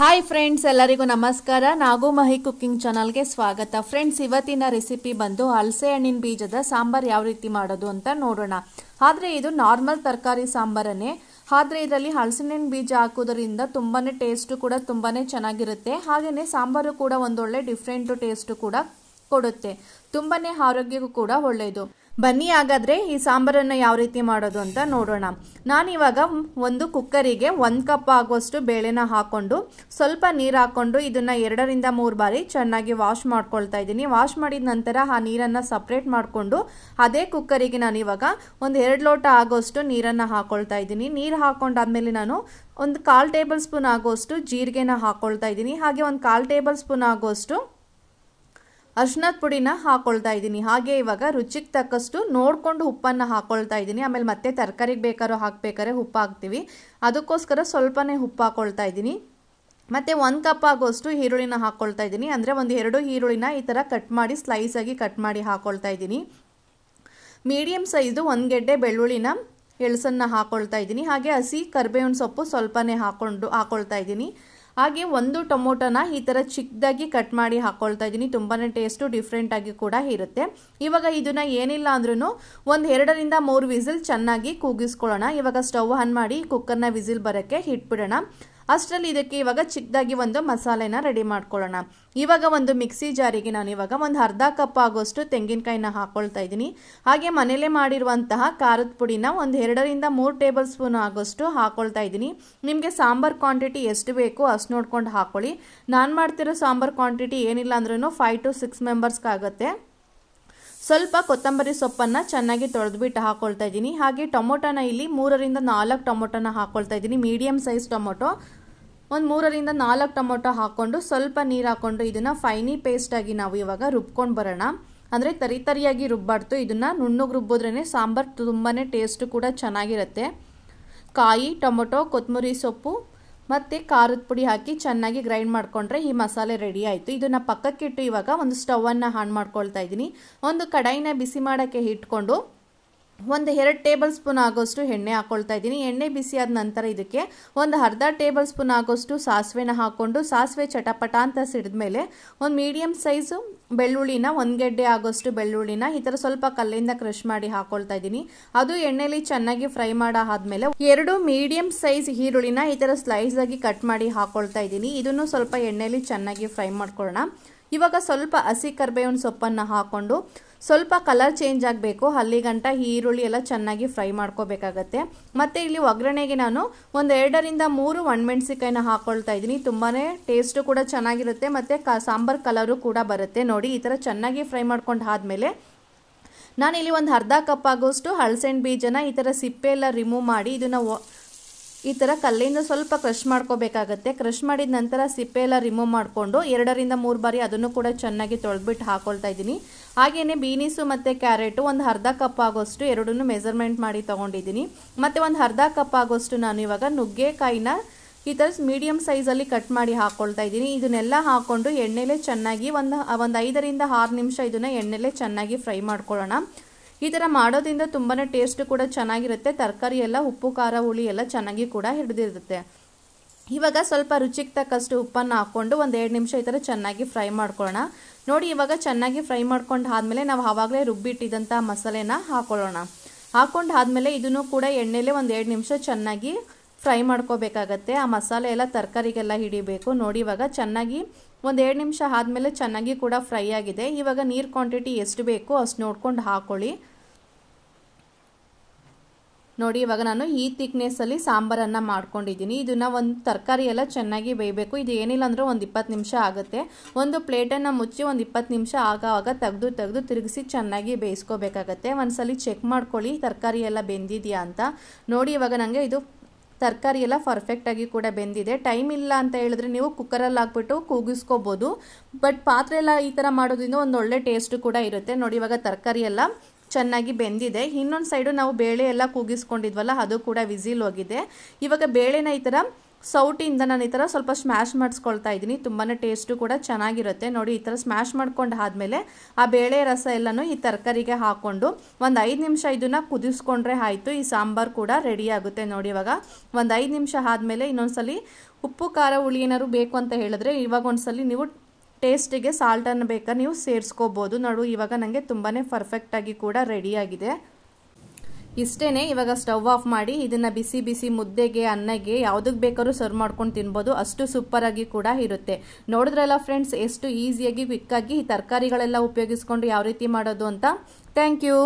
Hi friends, ಎಲ್ಲರಿಗೂ ನಮಸ್ಕಾರ. ನಾಗು ಮಹಿ cooking ಚಾನಲ್ಗೆ ಸ್ವಾಗತ. ಫ್ರೆಂಡ್ಸ್, ಇವತ್ತಿನ ರೆಸಿಪಿ ಬಂದು ಹಲಸೆ ಹಣ್ಣಿನ ಬೀಜದ ಸಾಂಬಾರ್ ಯಾವ ರೀತಿ ಮಾಡೋದು ಅಂತ ನೋಡೋಣ. ಆದರೆ ಇದು ನಾರ್ಮಲ್ ತರಕಾರಿ ಸಾಂಬಾರನ್ನೇ, ಆದರೆ ಇದರಲ್ಲಿ ಹಲಸಿನ ಬೀಜ ಹಾಕೋದ್ರಿಂದ ತುಂಬಾನೇ ಟೇಸ್ಟ್ ಕೂಡ ತುಂಬಾನೇ ಚೆನ್ನಾಗಿರುತ್ತೆ. ಹಾಗೇನೆ ಸಾಂಬಾರು ಕೂಡ ಒಂದೊಳ್ಳೆ ಡಿಫ್ರೆಂಟ್ ಟೇಸ್ಟ್ ಕೂಡ ಕೊಡುತ್ತೆ. ತುಂಬಾನೇ ಆರೋಗ್ಯಕ್ಕೂ ಕೂಡ ಒಳ್ಳೆಯದು. ಬನ್ನಿ ಹಾಗಾದ್ರೆ ಈ ಸಾಂಬಾರನ್ನು ಯಾವ ರೀತಿ ಮಾಡೋದು ಅಂತ ನೋಡೋಣ. ನಾನಿವಾಗ ಒಂದು ಕುಕ್ಕರಿಗೆ 1 ಕಪ್ ಆಗುವಷ್ಟು ಬೇಳೆನ ಹಾಕೊಂಡು ಸ್ವಲ್ಪ ನೀರು ಹಾಕೊಂಡು ಇದನ್ನ 2 ರಿಂದ 3 ಬಾರಿ ಚೆನ್ನಾಗಿ ವಾಶ್ ಮಾಡ್ಕೊಳ್ತಾ ಇದ್ದೀನಿ. ವಾಶ್ ಮಾಡಿದ ನಂತರ ಆ ನೀರನ್ನ ಸಪ್ರೇಟ್ ಮಾಡಿಕೊಂಡು ಅದೇ ಕುಕ್ಕರಿಗೆ ನಾನು ಇವಾಗ ಒಂದು 2 ಲೋಟ ಆಗೋಷ್ಟು ನೀರನ್ನ ಹಾಕೊಳ್ತಾ ಇದ್ದೀನಿ. ನೀರು ಹಾಕೊಂಡಾದ್ಮೇಲೆ ನಾನು ಒಂದು 1/4 ಟೇಬಲ್ ಸ್ಪೂನ್ ಆಗೋಷ್ಟು ಜೀರಿಗೆನ ಹಾಕೊಳ್ತಾ ಇದ್ದೀನಿ. ಹಾಗೆ ಒಂದು 1/4 ಟೇಬಲ್ ಸ್ಪೂನ್ ಆಗೋಷ್ಟು ಅರಿಶಿನದ ಪುಡಿನ ಹಾಕೊಳ್ತಾ ಇದ್ದೀನಿ. ಹಾಗೆ ಇವಾಗ ರುಚಿಗೆ ತಕ್ಕಷ್ಟು ನೋಡ್ಕೊಂಡು ಉಪ್ಪನ್ನು ಹಾಕೊಳ್ತಾ ಇದ್ದೀನಿ. ಆಮೇಲೆ ಮತ್ತೆ ತರಕಾರಿಗೆ ಬೇಕಾದ್ರೂ ಹಾಕ್ಬೇಕಾದ್ರೆ ಉಪ್ಪು ಹಾಕ್ತೀವಿ, ಅದಕ್ಕೋಸ್ಕರ ಸ್ವಲ್ಪನೇ ಉಪ್ಪು ಹಾಕೊಳ್ತಾ ಇದ್ದೀನಿ. ಮತ್ತೆ 1 ಕಪ್ ಆಗೋಷ್ಟು ಈರುಳ್ಳಿನ ಹಾಕೊಳ್ತಾ ಇದ್ದೀನಿ. ಅಂದರೆ ಒಂದು 2 ಈರುಳ್ಳಿನ ಈ ಥರ ಕಟ್ ಮಾಡಿ ಸ್ಲೈಸ್ ಆಗಿ ಕಟ್ ಮಾಡಿ ಹಾಕೊಳ್ತಾ ಇದ್ದೀನಿ. ಮೀಡಿಯಂ ಸೈಜು 1 ಗೆಡ್ಡೆ ಬೆಳ್ಳುಳ್ಳಿನ ಎಳ್ಸನ್ನ ಹಾಕೊಳ್ತಾ ಇದ್ದೀನಿ. ಹಾಗೆ ಹಸಿ ಕರಿಬೇವಿನ ಸೊಪ್ಪು ಸ್ವಲ್ಪನೇ ಹಾಕೊಳ್ತಾ ಇದ್ದೀನಿ. ಹಾಗೆ 1 ಟೊಮೊಟೊನ ಈ ಥರ ಚಿಕ್ಕದಾಗಿ ಕಟ್ ಮಾಡಿ ಹಾಕೊಳ್ತಾ ಇದ್ದೀನಿ. ತುಂಬಾನೇ ಟೇಸ್ಟು ಡಿಫ್ರೆಂಟ್ ಆಗಿ ಕೂಡ ಇರುತ್ತೆ. ಇವಾಗ ಇದನ್ನ ಏನಿಲ್ಲ ಅಂದ್ರೂ ಒಂದು 2 ರಿಂದ 3 ವಿಸಿಲ್ ಚೆನ್ನಾಗಿ ಕೂಗಿಸ್ಕೊಳ್ಳೋಣ. ಇವಾಗ ಸ್ಟವ್ ಆನ್ ಮಾಡಿ ಕುಕ್ಕರ್ನ ವಿಸಿಲ್ ಬರೋಕ್ಕೆ ಇಟ್ಬಿಡೋಣ. ಅಷ್ಟರಲ್ಲಿ ಇದಕ್ಕೆ ಇವಾಗ ಚಿಕ್ಕದಾಗಿ ಒಂದು ಮಸಾಲೆನ ರೆಡಿ ಮಾಡ್ಕೊಳ್ಳೋಣ. ಇವಾಗ ಒಂದು ಮಿಕ್ಸಿ ಜಾರಿಗೆ ನಾನು ಇವಾಗ ಒಂದು ಅರ್ಧ ಕಪ್ ಆಗೋಷ್ಟು ತೆಂಗಿನಕಾಯಿನ ಹಾಕೊಳ್ತಾ ಇದ್ದೀನಿ. ಹಾಗೆ ಮನೇಲೆ ಮಾಡಿರುವಂತಹ ಖಾರದ ಪುಡಿನ ಒಂದು 2 ರಿಂದ 3 ಟೇಬಲ್ ಸ್ಪೂನ್ ಆಗೋಷ್ಟು ಹಾಕೊಳ್ತಾ ಇದ್ದೀನಿ. ನಿಮಗೆ ಸಾಂಬಾರ್ ಕ್ವಾಂಟಿಟಿ ಎಷ್ಟು ಬೇಕು ಅಷ್ಟು ನೋಡ್ಕೊಂಡು ಹಾಕೊಳ್ಳಿ. ನಾನು ಮಾಡ್ತಿರೋ ಸಾಂಬಾರ್ ಕ್ವಾಂಟಿಟಿ ಏನಿಲ್ಲ ಅಂದ್ರೂ 5 to 6 ಮೆಂಬರ್ಸ್ಗಾಗುತ್ತೆ. ಸ್ವಲ್ಪ ಕೊತ್ತಂಬರಿ ಸೊಪ್ಪನ್ನು ಚೆನ್ನಾಗಿ ತೊಳೆದ್ಬಿಟ್ಟು ಹಾಕೊಳ್ತಾ ಇದ್ದೀನಿ. ಹಾಗೆ ಟೊಮೊಟೊನ ಇಲ್ಲಿ 3 ರಿಂದ 4 ಟೊಮೊಟೊನ ಹಾಕೊಳ್ತಾ ಇದ್ದೀನಿ. ಮೀಡಿಯಂ ಸೈಜ್ ಟೊಮೊಟೊ ಒಂದು 3 ರಿಂದ 4 ಟೊಮೊಟೊ ಹಾಕೊಂಡು ಸ್ವಲ್ಪ ನೀರು ಹಾಕೊಂಡು ಇದನ್ನ ಫೈನಿ ಪೇಸ್ಟ್ ಆಗಿ ನಾವು ಇವಾಗ ರುಬ್ಕೊಂಡು ಬರೋಣ. ಅಂದರೆ ತರಿಯಾಗಿ ರುಬ್ಬಾಡ್ತು, ಇದನ್ನ ನುಣ್ಣಗೆ ರುಬ್ಬೋದ್ರೇ ಸಾಂಬಾರ್ ತುಂಬಾನೇ ಟೇಸ್ಟ್ ಕೂಡ ಚೆನ್ನಾಗಿರುತ್ತೆ. ಕಾಯಿ, ಟೊಮೊಟೊ, ಕೊತ್ತಂಬರಿ ಸೊಪ್ಪು ಮತ್ತು ಖಾರದ ಪುಡಿ ಹಾಕಿ ಚೆನ್ನಾಗಿ ಗ್ರೈಂಡ್ ಮಾಡಿಕೊಂಡ್ರೆ ಈ ಮಸಾಲೆ ರೆಡಿ ಆಯಿತು. ಇದನ್ನು ಪಕ್ಕಕ್ಕಿಟ್ಟು ಇವಾಗ ಒಂದು ಸ್ಟವನ್ನು ಆನ್ ಮಾಡ್ಕೊಳ್ತಾ ಇದ್ದೀನಿ. ಒಂದು ಕಡಾಯಿನ ಬಿಸಿ ಮಾಡೋಕ್ಕೆ ಇಟ್ಕೊಂಡು ಒಂದು 2 ಟೇಬಲ್ ಸ್ಪೂನ್ ಆಗೋಷ್ಟು ಎಣ್ಣೆ ಹಾಕೊಳ್ತಾ ಇದ್ದೀನಿ. ಎಣ್ಣೆ ಬಿಸಿ ಆದ ನಂತರ ಇದಕ್ಕೆ ಒಂದು ಅರ್ಧ ಟೇಬಲ್ ಸ್ಪೂನ್ ಆಗೋಷ್ಟು ಸಾಸಿವೆನ ಹಾಕ್ಕೊಂಡು ಸಾಸಿವೆ ಚಟಪಟ ಅಂತ ಸಿಡಿದ್ಮೇಲೆ ಒಂದು ಮೀಡಿಯಂ ಸೈಜು ಬೆಳ್ಳುಳ್ಳಿನ 1 ಗೆಡ್ಡೆ ಆಗೋಷ್ಟು ಬೆಳ್ಳುಳ್ಳಿನ ಈ ಥರ ಸ್ವಲ್ಪ ಕಲ್ಲಿಂದ ಕ್ರಷ್ ಮಾಡಿ ಹಾಕೊಳ್ತಾ ಇದ್ದೀನಿ. ಅದು ಎಣ್ಣೆಲಿ ಚೆನ್ನಾಗಿ ಫ್ರೈ ಮಾಡಾದ್ಮೇಲೆ 2 ಮೀಡಿಯಂ ಸೈಜ್ ಈರುಳ್ಳಿನ ಈ ಥರ ಸ್ಲೈಸ್ ಆಗಿ ಕಟ್ ಮಾಡಿ ಹಾಕೊಳ್ತಾ ಇದ್ದೀನಿ. ಇದನ್ನು ಸ್ವಲ್ಪ ಎಣ್ಣೆಲಿ ಚೆನ್ನಾಗಿ ಫ್ರೈ ಮಾಡ್ಕೊಳ್ಳೋಣ. ಇವಾಗ ಸ್ವಲ್ಪ ಹಸಿ ಕರಿಬೇವಿನ ಸೊಪ್ಪನ್ನು ಹಾಕೊಂಡು ಸ್ವಲ್ಪ ಕಲರ್ ಚೇಂಜ್ ಆಗಬೇಕು, ಅಲ್ಲಿಗಂಟ ಈರುಳ್ಳಿ ಎಲ್ಲ ಚೆನ್ನಾಗಿ ಫ್ರೈ ಮಾಡ್ಕೋಬೇಕಾಗತ್ತೆ. ಮತ್ತು ಇಲ್ಲಿ ಒಗ್ಗರಣೆಗೆ ನಾನು ಒಂದು 2 ರಿಂದ 3 ಒಣಮೆಣಸಿಕಾಯಿನ ಹಾಕೊಳ್ತಾ ಇದ್ದೀನಿ. ತುಂಬಾ ಟೇಸ್ಟು ಕೂಡ ಚೆನ್ನಾಗಿರುತ್ತೆ ಮತ್ತು ಸಾಂಬಾರ್ ಕಲರು ಕೂಡ ಬರುತ್ತೆ. ನೋಡಿ, ಈ ಥರ ಚೆನ್ನಾಗಿ ಫ್ರೈ ಮಾಡ್ಕೊಂಡು ಆದಮೇಲೆ ನಾನಿಲ್ಲಿ ಒಂದು ಅರ್ಧ ಕಪ್ ಆಗೋಷ್ಟು ಹಲಸಿನ ಬೀಜನ ಈ ಥರ ಸಿಪ್ಪೆ ಎಲ್ಲ ರಿಮೂವ್ ಮಾಡಿ ಇದನ್ನು ಈ ಥರ ಕಲ್ಲಿಂದ ಸ್ವಲ್ಪ ಕ್ರಷ್ ಮಾಡ್ಕೋಬೇಕಾಗತ್ತೆ. ಕ್ರಷ್ ಮಾಡಿದ ನಂತರ ಸಿಪ್ಪೆ ಎಲ್ಲ ರಿಮೂವ್ ಮಾಡಿಕೊಂಡು 2 ರಿಂದ 3 ಬಾರಿ ಅದನ್ನು ಕೂಡ ಚೆನ್ನಾಗಿ ತೊಳೆದ್ಬಿಟ್ಟು ಹಾಕೊಳ್ತಾ ಇದ್ದೀನಿ. ಹಾಗೆಯೇ ಬೀನೀಸು ಮತ್ತು ಕ್ಯಾರೆಟು ಒಂದು ಅರ್ಧ ಕಪ್ ಆಗೋಷ್ಟು ಎರಡನ್ನೂ ಮೆಜರ್ಮೆಂಟ್ ಮಾಡಿ ತೊಗೊಂಡಿದ್ದೀನಿ. ಮತ್ತು ಒಂದು ಅರ್ಧ ಕಪ್ ಆಗೋಷ್ಟು ನಾನು ಇವಾಗ ನುಗ್ಗೆಕಾಯಿನ ಈ ಥರ ಮೀಡಿಯಂ ಸೈಜಲ್ಲಿ ಕಟ್ ಮಾಡಿ ಹಾಕ್ಕೊಳ್ತಾ ಇದ್ದೀನಿ. ಇದನ್ನೆಲ್ಲ ಹಾಕ್ಕೊಂಡು ಎಣ್ಣೆಲೆ ಚೆನ್ನಾಗಿ ಒಂದು 5 ರಿಂದ 6 ನಿಮಿಷ ಇದನ್ನು ಎಣ್ಣೆಲೆ ಚೆನ್ನಾಗಿ ಫ್ರೈ ಮಾಡ್ಕೊಳ್ಳೋಣ. ಈ ಥರ ಮಾಡೋದ್ರಿಂದ ತುಂಬಾ ಟೇಸ್ಟ್ ಕೂಡ ಚೆನ್ನಾಗಿರುತ್ತೆ. ತರಕಾರಿ ಎಲ್ಲ ಉಪ್ಪು ಖಾರ ಹುಳಿ ಎಲ್ಲ ಚೆನ್ನಾಗಿ ಕೂಡ ಹಿಡಿದಿರುತ್ತೆ. ಇವಾಗ ಸ್ವಲ್ಪ ರುಚಿಗೆ ತಕ್ಕಷ್ಟು ಉಪ್ಪನ್ನು ಹಾಕ್ಕೊಂಡು ಒಂದು 2 ನಿಮಿಷ ಈ ಥರ ಚೆನ್ನಾಗಿ ಫ್ರೈ ಮಾಡ್ಕೊಳ್ಳೋಣ. ನೋಡಿ, ಇವಾಗ ಚೆನ್ನಾಗಿ ಫ್ರೈ ಮಾಡ್ಕೊಂಡು ಆದಮೇಲೆ ನಾವು ಆವಾಗಲೇ ರುಬ್ಬಿಟ್ಟಿದ್ದಂಥ ಮಸಾಲೆನ ಹಾಕೊಳ್ಳೋಣ. ಹಾಕ್ಕೊಂಡು ಆದಮೇಲೆ ಇದನ್ನು ಕೂಡ ಎಣ್ಣೆಲೆ ಒಂದು 2 ನಿಮಿಷ ಚೆನ್ನಾಗಿ ಫ್ರೈ ಮಾಡ್ಕೋಬೇಕಾಗತ್ತೆ. ಆ ಮಸಾಲೆ ಎಲ್ಲ ತರಕಾರಿಗೆಲ್ಲ ಹಿಡಿಬೇಕು. ನೋಡಿ, ಇವಾಗ ಚೆನ್ನಾಗಿ ಒಂದು 2 ನಿಮಿಷ ಆದಮೇಲೆ ಚೆನ್ನಾಗಿ ಕೂಡ ಫ್ರೈ ಆಗಿದೆ. ಇವಾಗ ನೀರು ಕ್ವಾಂಟಿಟಿ ಎಷ್ಟು ಬೇಕು ಅಷ್ಟು ನೋಡ್ಕೊಂಡು ಹಾಕೊಳ್ಳಿ. ನೋಡಿ, ಇವಾಗ ನಾನು ಈ ಥಿಕ್ನೆಸ್ಸಲ್ಲಿ ಸಾಂಬಾರನ್ನು ಮಾಡ್ಕೊಂಡಿದ್ದೀನಿ. ಇದನ್ನು ಒಂದು ತರಕಾರಿ ಎಲ್ಲ ಚೆನ್ನಾಗಿ ಬೇಯಬೇಕು. ಇದು ಏನಿಲ್ಲ ಅಂದರೂ ಒಂದು 20 ನಿಮಿಷ ಆಗುತ್ತೆ. ಒಂದು ಪ್ಲೇಟನ್ನು ಮುಚ್ಚಿ ಒಂದು 20 ನಿಮಿಷ ಆಗ ತೆಗೆದು ತಿರುಗಿಸಿ ಚೆನ್ನಾಗಿ ಬೇಯಿಸ್ಕೋಬೇಕಾಗತ್ತೆ. ಒಂದ್ಸಲಿ ಚೆಕ್ ಮಾಡ್ಕೊಳ್ಳಿ ತರಕಾರಿ ಎಲ್ಲ ಬೆಂದಿದೆಯಾ ಅಂತ. ನೋಡಿ, ಇವಾಗ ನನಗೆ ಇದು ತರಕಾರಿ ಎಲ್ಲ ಪರ್ಫೆಕ್ಟಾಗಿ ಕೂಡ ಬೆಂದಿದೆ. ಟೈಮ್ ಇಲ್ಲ ಅಂತ ಹೇಳಿದ್ರೆ ನೀವು ಕುಕ್ಕರಲ್ಲಿ ಹಾಕ್ಬಿಟ್ಟು ಕೂಗಿಸ್ಕೋಬೋದು. ಬಟ್ ಪಾತ್ರೆ ಎಲ್ಲ ಈ ಥರ ಮಾಡೋದ್ರಿಂದ ಒಂದು ಒಳ್ಳೆ ಟೇಸ್ಟ್ ಕೂಡ ಇರುತ್ತೆ. ನೋಡಿ, ಇವಾಗ ತರಕಾರಿ ಎಲ್ಲ ಚೆನ್ನಾಗಿ ಬೆಂದಿದೆ. ಇನ್ನೊಂದು ಸೈಡು ನಾವು ಬೇಳೆ ಎಲ್ಲ ಕೂಗಿಸ್ಕೊಂಡಿದ್ವಲ್ಲ, ಅದು ಕೂಡ ವಿಸಿಲ್ ಹೋಗಿದೆ. ಇವಾಗ ಬೇಳೆನ ಈ ಥರ ಸೌಟಿಂದ ನಾನು ಈ ಥರ ಸ್ವಲ್ಪ ಸ್ಮ್ಯಾಶ್ ಮಾಡಿಸ್ಕೊಳ್ತಾ ಇದ್ದೀನಿ. ತುಂಬಾ ಟೇಸ್ಟು ಕೂಡ ಚೆನ್ನಾಗಿರುತ್ತೆ. ನೋಡಿ, ಈ ಥರ ಸ್ಮ್ಯಾಶ್ ಮಾಡ್ಕೊಂಡು ಆದಮೇಲೆ ಆ ಬೇಳೆ ರಸ ಎಲ್ಲನೂ ಈ ತರಕಾರಿಗೆ ಹಾಕ್ಕೊಂಡು ಒಂದು 5 ನಿಮಿಷ ಇದನ್ನು ಕುದಿಸ್ಕೊಂಡ್ರೆ ಆಯಿತು. ಈ ಸಾಂಬಾರು ಕೂಡ ರೆಡಿ ಆಗುತ್ತೆ. ನೋಡಿ, ಇವಾಗ ಒಂದು 5 ನಿಮಿಷ ಆದಮೇಲೆ ಇನ್ನೊಂದ್ಸಲಿ ಉಪ್ಪು ಖಾರ ಹುಳಿ ಏನಾದ್ರು ಬೇಕು ಅಂತ ಹೇಳಿದ್ರೆ ಇವಾಗ ಒಂದ್ಸಲಿ ನೀವು ಟೇಸ್ಟಿಗೆ ಸಾಲ್ಟನ್ನು ಬೇಕಾದ್ರೆ ನೀವು ಸೇರಿಸ್ಕೋಬೋದು. ನೋಡು, ಇವಾಗ ನನಗೆ ತುಂಬಾ ಪರ್ಫೆಕ್ಟಾಗಿ ಕೂಡ ರೆಡಿಯಾಗಿದೆ. ಇಷ್ಟೇನೆ. ಇವಾಗ ಸ್ಟವ್ ಆಫ್ ಮಾಡಿ ಇದನ್ನ ಬಿಸಿ ಬಿಸಿ ಮುದ್ದೆಗೆ, ಅನ್ನಗೆ, ಯಾವುದಕ್ಕೆ ಬೇಕಾದ್ರೂ ಸರ್ವ್ ಮಾಡ್ಕೊಂಡು ತಿನ್ಬೋದು. ಅಷ್ಟು ಸೂಪರ್ ಆಗಿ ಕೂಡ ಇರುತ್ತೆ. ನೋಡಿದ್ರಲ್ಲ ಫ್ರೆಂಡ್ಸ್, ಎಷ್ಟು ಈಸಿಯಾಗಿ ಕ್ವಿಕ್ಕಾಗಿ ಈ ತರಕಾರಿಗಳೆಲ್ಲ ಉಪಯೋಗಿಸ್ಕೊಂಡು ಯಾವ ರೀತಿ ಮಾಡೋದು ಅಂತ. Thank you.